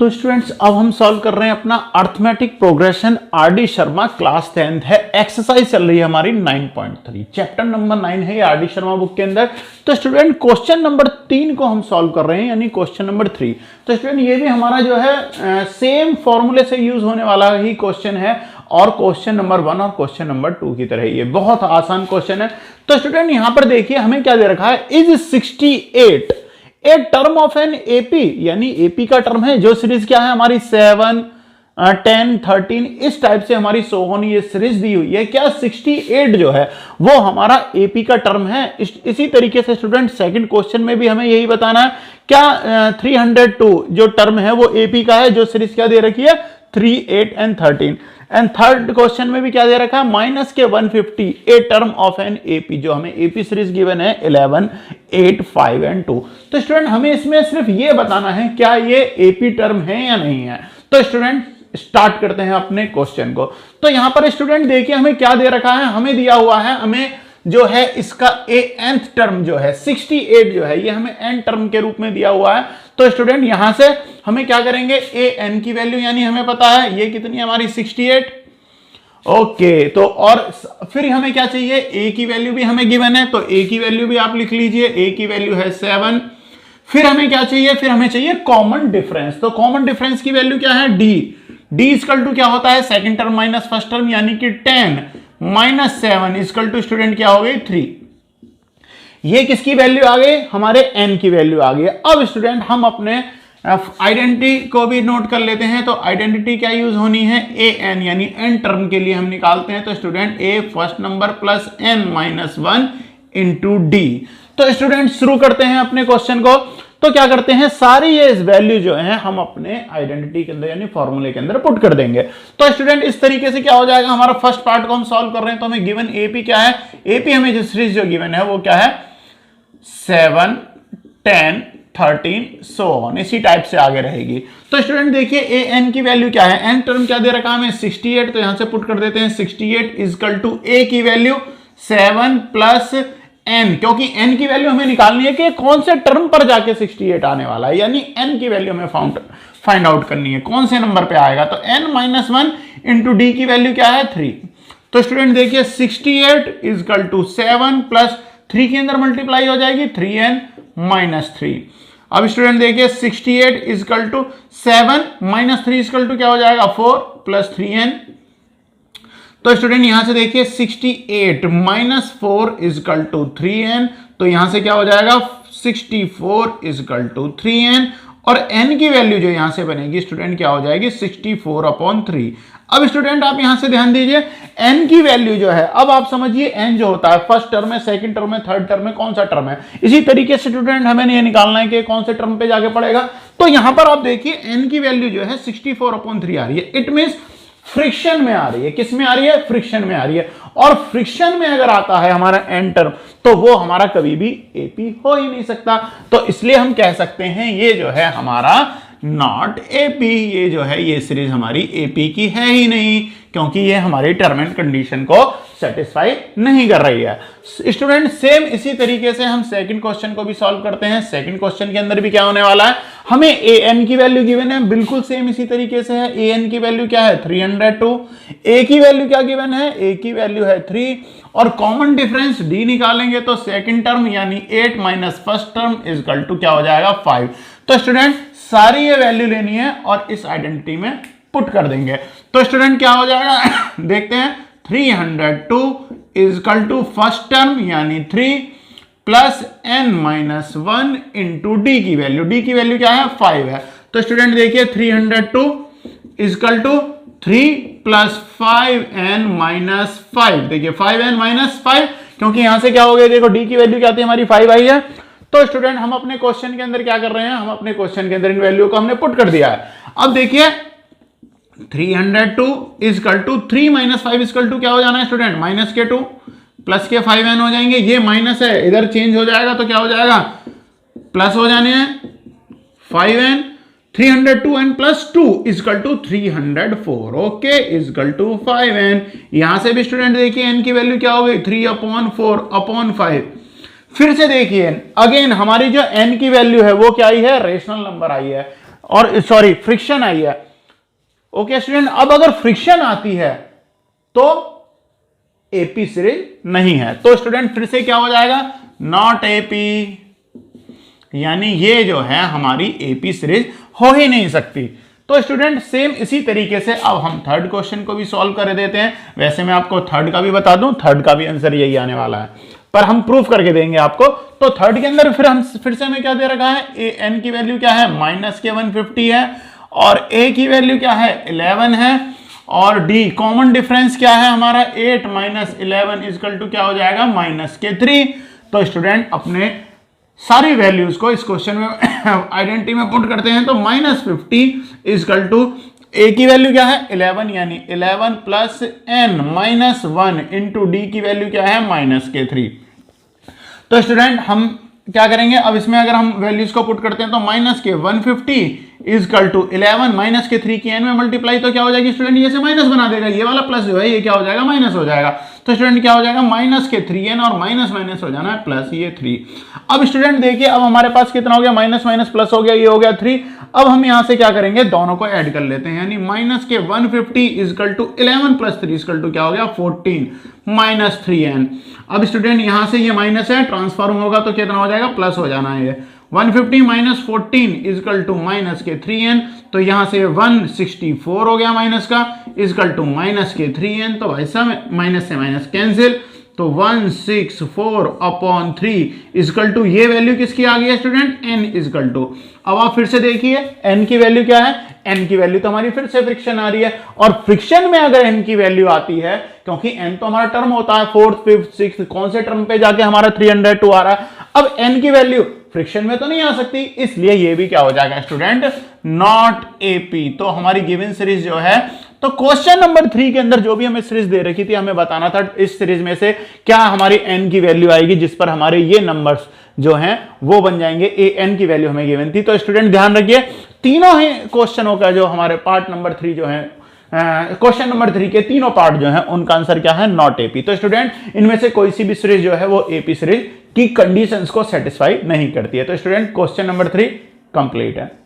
तो स्टूडेंट्स अब हम सॉल्व कर रहे हैं अपना arithmetic progression RD Sharma class 10th है। एक्सरसाइज चल रही है हमारी 9.3, चैप्टर नंबर 9 है आरडी शर्मा बुक के अंदर। तो स्टूडेंट क्वेश्चन नंबर 3 को हम सॉल्व कर रहे हैं, यानी क्वेश्चन नंबर 3। तो स्टूडेंट ये भी हमारा जो है सेम फॉर्मूले से यूज होने वाला ही क्वेश्चन है और क्वेश्चन नंबर 1 और क्वेश्चन नंबर 2 की तरह ये बहुत आसान क्वेश्चन है। तो स्टूडेंट यहां पर देखिए हमें क्या दे रखा है, is 68 a term of an AP, यानी एपी का टर्म है जो सीरीज क्या है हमारी 7, 10, 13 इस टाइप से हमारी सोहोनी ये सीरीज दी हुई है। क्या 68 जो है वो हमारा एपी का टर्म है। इसी तरीके से स्टूडेंट सेकंड क्वेश्चन में भी हमें यही बताना है, क्या 302 जो टर्म है वो एपी का है जो सीरीज क्या दे रखी है 3, 8 एंड 13। एंड थर्ड क्वेश्चन में भी क्या दे रखा है, माइनस के 150 a term of an AP, जो हमें एपी सीरीज गिवन है 11, 8, 5 एंड 2। तो स्टूडेंट हमें इसमें सिर्फ ये बताना है क्या ये एपी टर्म है या नहीं है। तो स्टूडेंट स्टार्ट करते हैं अपने क्वेश्चन को। तो यहां पर स्टूडेंट देखिए हमें क्या दे रखा है, हमें दिया हुआ है हमें जो है इसका nth टर्म जो है 68 जो है ये हमें n टर्म के रूप में दिया हुआ है। तो स्टूडेंट यहां से हमें क्या करेंगे, an की वैल्यू यानी हमें पता है ये कितनी हमारी 68। ओके, तो और फिर हमें क्या चाहिए, a की वैल्यू भी हमें गिवन है, तो a की वैल्यू भी आप लिख लीजिए, a की वैल्यू है 7। फिर हमें क्या चाहिए, फिर हमें चाहिए कॉमन डिफरेंस। तो कॉमन डिफरेंस की वैल्यू क्या है, d इक्वल टू क्या होता है second term minus first term, यानी कि 10 माइनस 7 इक्वल टू स्टूडेंट क्या हो गई 3। ये किसकी वैल्यू आ गई, हमारे n की वैल्यू आ गई। अब स्टूडेंट हम अपने आइडेंटिटी को भी नोट कर लेते हैं। तो आइडेंटिटी क्या यूज होनी है, an यानी n टर्म के लिए हम निकालते हैं। तो student a first number plus n minus 1 into D. तो स्टूडेंट शुरू करते हैं अपने क्वेश्चन को। तो क्या करते हैं, सारी ये वैल्यू जो है हम अपने आइडेंटिटी के अंदर यानी फॉर्मूले के अंदर पुट कर देंगे। तो स्टूडेंट इस तरीके से क्या हो जाएगा, हमारा फर्स्ट पार्ट को हम सॉल्व कर रहे हैं। तो हमें गिवन एपी क्या है, एपी हमें जो सीरीज जो गिवन है वो क्या है 7, 10, 13 सो ऑन, इसी टाइप से आगे रहेगी। तो स्टूडेंट देखिए ए एन की वैल्यू क्या है, एन टर्म क्या दे रखा है हमें 68। तो यहां से पुट कर देते हैं 68 इक्वल टू ए की वैल्यू 7 प्लस n, क्योंकि n की वैल्यू हमें निकालनी है कि कौन से टर्म पर जाके 68 आने वाला है, यानी n की वैल्यू हमें फाइंड आउट करनी है कौन से नंबर पे आएगा। तो n माइनस 1 इंटू डी की वैल्यू क्या है 3। तो स्टूडेंट देखिए 68 इक्वल टू 7 प्लस 3 के अंदर मल्टीप्लाई हो जाएगी 3n माइनस 3। अब स्टूडेंट देखिए 68 equal to 7 minus 3 equal to क्या हो जाएगा 4 प्लस 3n। तो स्टूडेंट यहां से देखिए 68 माइनस 4 इक्वल टू 3n। तो यहां से क्या हो जाएगा 64 इक्वल टू 3n और n की वैल्यू जो यहां से बनेगी स्टूडेंट क्या हो जाएगी 64/3। अब स्टूडेंट आप यहां से ध्यान दीजिए n की वैल्यू जो है, अब आप समझिए n जो होता है फर्स्ट टर्म में, सेकंड टर्म में, थर्ड टर्म में कौन सा टर्म है। इसी तरीके से स्टूडेंट हमें ये निकालना है कि कौन से टर्म पे जाके पड़ेगा। तो यहां पर आप देखिए n की वैल्यू जो है 64/3 आ रही है। इट मींस फ्रिक्शन में आ रही है, किस में आ रही है, फ्रिक्शन में आ रही है। और फ्रिक्शन में अगर आता है हमारा एन टर्म तो वो हमारा कभी भी एपी हो ही नहीं सकता। तो इसलिए हम कह सकते हैं ये जो है हमारा नॉट एपी, ये जो है ये सीरीज हमारी एपी की है ही नहीं, क्योंकि ये हमारी टर्म एंड कंडीशन को सेटिस्फाई नहीं कर रही है। स्टूडेंट सेम इसी तरीके से हम सेकंड क्वेश्चन को भी सॉल्व करते हैं। सेकंड क्वेश्चन के अंदर भी क्या होने वाला है, हमें ए एन की वैल्यू गिवन है, बिल्कुल सेम इसी तरीके से है। ए एन की वैल्यू क्या है 302, ए की वैल्यू क्या गिवन है, ए की वैल्यू है 3 और कॉमन डिफरेंस डी निकालेंगे तो सेकंड टर्म यानी 8 minus first term equal to क्या हो जाएगा 5। तो स्टूडेंट सारी ये वैल्यू लेनी है और इस आइडेंटिटी में पुट कर देंगे। तो स्टूडेंट क्या हो जाएगा देखते हैं 302 इक्वल टू फर्स्ट टर्म यानी 3 plus n minus 1 into D की वैल्यू क्या है 5 है। तो स्टूडेंट देखिए 302 equal to 3 plus 5n minus 5। देखिए 5n माइनस 5, क्योंकि यहां से क्या हो गया, देखो डी की वैल्यू क्या थी हमारी 5 आई है। तो स्टूडेंट हम अपने क्वेश्चन के अंदर क्या कर रहे हैं, हम अपने क्वेश्चन के अंदर इन वैल्यू को हमने पुट कर दिया है। अब देखिए 302 equal to 3 minus 5 equal to क्या हो जाना है स्टूडेंट माइनस के 2 प्लस के 5n हो जाएंगे। ये माइनस है, इधर चेंज हो जाएगा तो क्या हो जाएगा प्लस हो जाने हैं 5n। 302n plus 2 equal to 304 okay equal to 5n। यहां से भी स्टूडेंट देखिए n की वैल्यू क्या हो गई 3/4/5। फिर से देखिए अगेन हमारी जो n की वैल्यू है वो क्या आई है, रेशनल नंबर आई है। और सॉरी फ्रिक्शन आई है। ओके स्टूडेंट, अब अगर फ्रिक्शन आती है तो एपी सीरीज नहीं है। तो स्टूडेंट फिर से क्या हो जाएगा, नॉट एपी, यानी ये जो है हमारी एपी सीरीज हो ही नहीं सकती। तो स्टूडेंट सेम इसी तरीके से अब हम थर्ड क्वेश्चन को भी सॉल्व कर देते हैं। वैसे मैं आपको थर्ड का भी बता दूं, थर्ड का भी आंसर यही आने वाला है, पर हम प्रूफ करके देंगे आपको। तो थर्ड के अंदर फिर से हमें क्या दे रखा है, ए एन की वैल्यू क्या है, -150 है, और ए की वैल्यू क्या है, 11 है, और डी कॉमन डिफरेंस क्या है हमारा, 8 - 11 इक्वल टू क्या हो जाएगा, -3। तो स्टूडेंट अपने सारी वैल्यूज को इस क्वेश्चन में आइडेंटिटी में पुट करते हैं। तो -50 इक्वल टू ए की वैल्यू क्या है, 11, यानी 11 + n - 1 इंटू डी की वैल्यू क्या है, -3। तो स्टूडेंट हम क्या करेंगे, अब इसमें अगर हम वैल्यूज को पुट करते हैं तो -150 इक्वल टू 11 -3 की n में मल्टीप्लाई, तो क्या हो जाएगी स्टूडेंट, ये से माइनस बना देगा, ये वाला प्लस जो है ये क्या हो जाएगा, माइनस हो जाएगा। तो स्टूडेंट क्या हो जाएगा, -3n और माइनस माइनस हो जाना है प्लस, ये 3। अब स्टूडेंट देखिए, अब हमारे पास कितना हो गया, माइनस माइनस प्लस हो गया, ये हो गया 3। अब हम यहां से क्या करेंगे, दोनों को ऐड कर लेते हैं, यानी -150 इक्वल टू 11 + 3 इक्वल टू क्या हो गया, 14 - 3n। अब स्टूडेंट यहां से ये माइनस है, ट्रांसफॉर्म होगा तो कितना हो जाएगा, प्लस हो जाना है। 150 - 14 इक्वल टू -3n, तो यहां से 164 हो गया माइनस का, इक्वल टू -3n। तो भाई साहब माइनस से माइनस कैंसिल, तो 164/3 इक्वल टू ये वैल्यू किसकी आ गई है स्टूडेंट, n इक्वल टू। अब आप फिर से देखिए n की वैल्यू क्या है, n की वैल्यू तो हमारी फिर से फ्रिक्शन आ रही है, और फ्रिक्शन में अगर n की वैल्यू आती है, क्योंकि n तो हमारा टर्म होता है, 4th 5th 6th, कौन से टर्म पे जाके हमारा 302 आ रहा है। अब n की वैल्यू फ्रिक्शन में तो नहीं आ सकती, इसलिए ये भी क्या हो जाएगा स्टूडेंट, नॉट एपी। तो हमारी गिवन सीरीज जो है, तो क्वेश्चन नंबर 3 के अंदर जो भी हमें सीरीज दे रखी थी, हमें बताना था इस सीरीज में से क्या हमारी n की वैल्यू आएगी जिस पर हमारे ये नंबर्स जो हैं वो बन जाएंगे। ए n की वैल्यू हमें गिवन थी। तो स्टूडेंट ध्यान रखिए, तीनों ही क्वेश्चनों का जो हमारे पार्ट नंबर 3 जो है, क्वेश्चन नंबर 3 के तीनों पार्ट जो है उनका आंसर क्या है, नॉट एपी। तो स्टूडेंट इनमें से कोई सी भी सीरीज जो है वो एपी सीरीज की कंडीशंस को सेटिस्फाई नहीं करती है। तो स्टूडेंट क्वेश्चन नंबर 3 कंप्लीट है।